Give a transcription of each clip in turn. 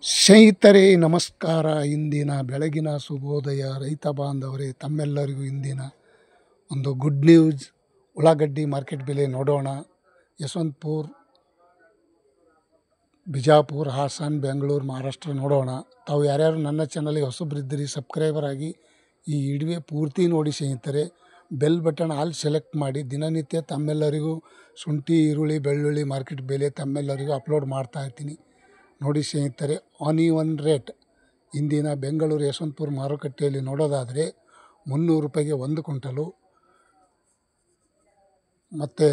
ಸ್ನೇಹಿತರೆ ನಮಸ್ಕಾರ. ಇಂದಿನ ಬೆಳಗಿನ ಶುಭೋದಯ. ರೈತ ಬಾಂಧವರೇ, ತಮ್ಮೆಲ್ಲರಿಗೂ ಇಂದಿನ ಒಂದು ಗುಡ್ ನ್ಯೂಸ್. ಉಳ್ಳಾಗಡ್ಡಿ ಮಾರ್ಕೆಟ್ ಬೆಲೆ ನೋಡೋಣ. ಯಶವಂತಪುರ, ಬಿಜಾಪುರ, ಹಾಸನ, ಬೆಂಗಳೂರು, ಮಹಾರಾಷ್ಟ್ರ ನೋಡೋಣ. ತಾವು ಯಾರ್ಯಾರು ನನ್ನ ಚಾನಲ್ಗೆ ಹೊಸಬ್ರಿದ್ದೀರಿ ಸಬ್ಸ್ಕ್ರೈಬರ್ ಆಗಿ ಈ ವಿಡಿಯೋ ಪೂರ್ತಿ ನೋಡಿ ಸ್ನೇಹಿತರೆ. ಬೆಲ್ ಬಟನ್ ಆಲ್ ಸೆಲೆಕ್ಟ್ ಮಾಡಿ. ದಿನನಿತ್ಯ ತಮ್ಮೆಲ್ಲರಿಗೂ ಶುಂಠಿ, ಈರುಳ್ಳಿ, ಬೆಳ್ಳುಳ್ಳಿ ಮಾರ್ಕೆಟ್ ಬೆಲೆ ತಮ್ಮೆಲ್ಲರಿಗೂ ಅಪ್ಲೋಡ್ ಮಾಡ್ತಾ ಇರ್ತೀನಿ. ನೋಡಿ ಸ್ನೇಹಿತರೆ, ಆನಿಯನ್ ರೇಟ್ ಇಂದಿನ ಬೆಂಗಳೂರು ಯಶವಂತಪುರ ಮಾರುಕಟ್ಟೆಯಲ್ಲಿ ನೋಡೋದಾದರೆ 300 ರೂಪಾಯಿಗೆ 1 ಕ್ವಿಂಟಲು. ಮತ್ತು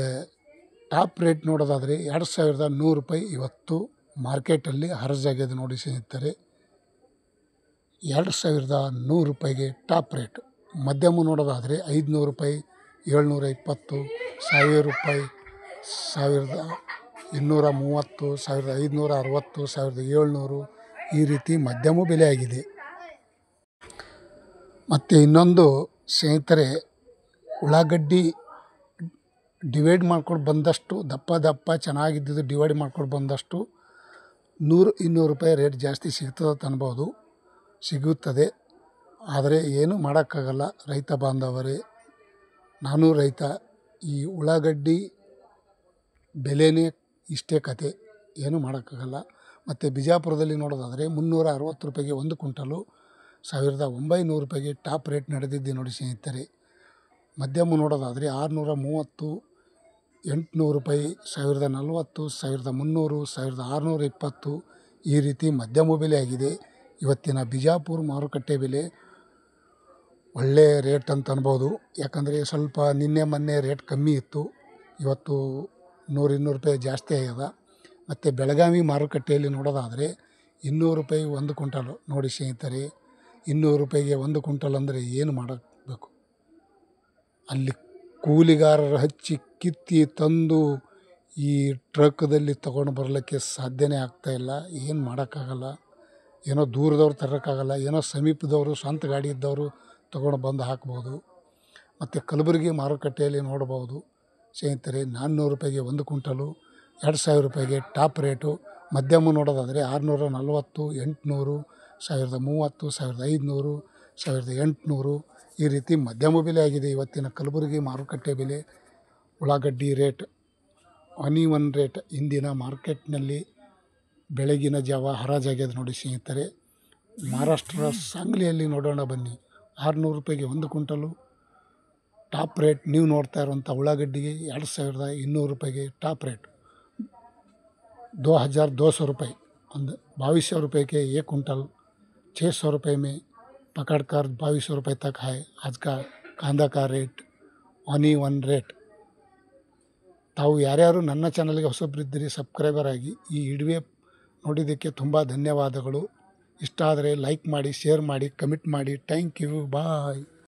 ಟಾಪ್ ರೇಟ್ ನೋಡೋದಾದರೆ 2100 ರೂಪಾಯಿ ಇವತ್ತು ಮಾರ್ಕೆಟಲ್ಲಿ ಹರಾಜಾಗಿದೆ. ನೋಡಿ ಸ್ನೇಹಿತರೆ, 2100 ರೂಪಾಯಿಗೆ ಟಾಪ್ ರೇಟ್. ಮಧ್ಯಮ ನೋಡೋದಾದರೆ 500 ರೂಪಾಯಿ, 720, 1000 ರೂಪಾಯಿ, 1230, 1560, 1700 ಈ ರೀತಿ ಮಧ್ಯಮ ಬೆಲೆ ಆಗಿದೆ. ಮತ್ತು ಇನ್ನೊಂದು ಸ್ನೇಹಿತರೆ, ಉಳ್ಳಾಗಡ್ಡಿ ಡಿವೈಡ್ ಮಾಡ್ಕೊಂಡು ಬಂದಷ್ಟು ದಪ್ಪ ಚೆನ್ನಾಗಿದ್ದು ಡಿವೈಡ್ ಮಾಡ್ಕೊಂಡು ಬಂದಷ್ಟು 100-200 ರೂಪಾಯಿ ರೇಟ್ ಜಾಸ್ತಿ ಸಿಗುತ್ತದೆ. ಆದರೆ ಏನು ಮಾಡೋಕ್ಕಾಗಲ್ಲ ರೈತ ಬಾಂಧವರೇ. ನಾನು ರೈತ. ಈ ಉಳ್ಳಾಗಡ್ಡಿ ಬೆಲೆನೇ ಇಷ್ಟೇ ಕತೆ, ಏನು ಮಾಡೋಕ್ಕಾಗಲ್ಲ. ಮತ್ತು ಬಿಜಾಪುರದಲ್ಲಿ ನೋಡೋದಾದರೆ 360 ರೂಪಾಯಿಗೆ 1 ಕ್ವಿಂಟಲು, 1900 ರೂಪಾಯಿಗೆ ಟಾಪ್ ರೇಟ್ ನಡೆದಿದೆ. ನೋಡಿ ಸ್ನೇಹಿತರೆ, ಮಧ್ಯಮ ನೋಡೋದಾದರೆ 630, 800 ರೂಪಾಯಿ, 1040, 1300, 1620 ಈ ರೀತಿ ಮಧ್ಯಮ ಬೆಲೆ ಆಗಿದೆ. ಇವತ್ತಿನ ಬಿಜಾಪುರ ಮಾರುಕಟ್ಟೆ ಬೆಲೆ ಒಳ್ಳೆಯ ರೇಟ್ ಅಂತ ಅನ್ಬೋದು. ಯಾಕಂದರೆ ಸ್ವಲ್ಪ ನಿನ್ನೆ ಮೊನ್ನೆ ರೇಟ್ ಕಮ್ಮಿ ಇತ್ತು, ಇವತ್ತು 100-200 ರೂಪಾಯಿ ಜಾಸ್ತಿ ಆಗ್ಯದ. ಮತ್ತು ಬೆಳಗಾವಿ ಮಾರುಕಟ್ಟೆಯಲ್ಲಿ ನೋಡೋದಾದರೆ 200 ರೂಪಾಯಿ 1 ಕ್ವಿಂಟಲು. ನೋಡಿ ಸ್ನೇಹಿತರೆ, 200 ರೂಪಾಯಿಗೆ 1 ಕ್ವಿಂಟಲ್ ಅಂದರೆ ಏನು ಮಾಡಬೇಕು? ಅಲ್ಲಿ ಕೂಲಿಗಾರರು ಹಚ್ಚಿ ಕಿತ್ತಿ ತಂದು ಈ ಟ್ರಕ್ದಲ್ಲಿ ತೊಗೊಂಡು ಬರಲಿಕ್ಕೆ ಸಾಧ್ಯನೇ ಆಗ್ತಾಯಿಲ್ಲ. ಏನು ಮಾಡೋಕ್ಕಾಗಲ್ಲ. ಏನೋ ದೂರದವ್ರು ತರೋಕ್ಕಾಗಲ್ಲ, ಏನೋ ಸಮೀಪದವರು ಸ್ವಂತ ಗಾಡಿ ಇದ್ದವರು ತೊಗೊಂಡು ಬಂದು ಹಾಕ್ಬೋದು. ಮತ್ತು ಕಲಬುರಗಿ ಮಾರುಕಟ್ಟೆಯಲ್ಲಿ ನೋಡ್ಬೋದು ಸ್ನೇಹಿತರೆ, 400 ರೂಪಾಯಿಗೆ 1 ಕ್ವಿಂಟಲು, 2000 ರೂಪಾಯಿಗೆ ಟಾಪ್ ರೇಟು. ಮಧ್ಯಮ ನೋಡೋದಾದರೆ 640, 800, 1030, 1500, 1800 ಈ ರೀತಿ ಮಧ್ಯಮ ಬೆಲೆ ಆಗಿದೆ ಇವತ್ತಿನ ಕಲಬುರಗಿ ಮಾರುಕಟ್ಟೆ ಬೆಲೆ. ಉಳ್ಳಾಗಡ್ಡಿ ರೇಟ್, ಆನಿಯನ್ ರೇಟ್ ಇಂದಿನ ಮಾರ್ಕೆಟ್ನಲ್ಲಿ ಬೆಳಗಿನ ಜಾವ ಹರಾಜಾಗ್ಯದ. ನೋಡಿ ಸ್ನೇಹಿತರೆ, ಮಹಾರಾಷ್ಟ್ರ ಸಾಂಗ್ಲಿಯಲ್ಲಿ ನೋಡೋಣ ಬನ್ನಿ. 600 ರೂಪಾಯಿಗೆ 1 ಕ್ವಿಂಟಲು ಟಾಪ್ ರೇಟ್. ನೀವು ನೋಡ್ತಾ ಇರುವಂಥ ಉಳ್ಳಾಗಡ್ಡಿಗೆ 2200 ರೂಪಾಯಿಗೆ ಟಾಪ್ ರೇಟ್. 2200 रुपये, 2200 रुपये के 1 क्विंटल. 600 रुपये में पकड़कर 2200 रुपये तक है आज का कांदा का रेट, ಆನಿಯನ್ ರೇಟ್. ತಾವು ಯಾರ್ಯಾರು ನನ್ನ ಚಾನಲ್ಗೆ ಹೊಸಬ್ರಿದ್ದೀರಿ ಸಬ್ಸ್ಕ್ರೈಬರ್ ಆಗಿ ಈ ವಿಡಿಯೋ ನೋಡಿದ್ದಕ್ಕೆ ತುಂಬ ಧನ್ಯವಾದಗಳು. ಇಷ್ಟ ಆದರೆ ಲೈಕ್ ಮಾಡಿ, ಶೇರ್ ಮಾಡಿ, ಕಮೆಂಟ್ ಮಾಡಿ. Thank you, bye.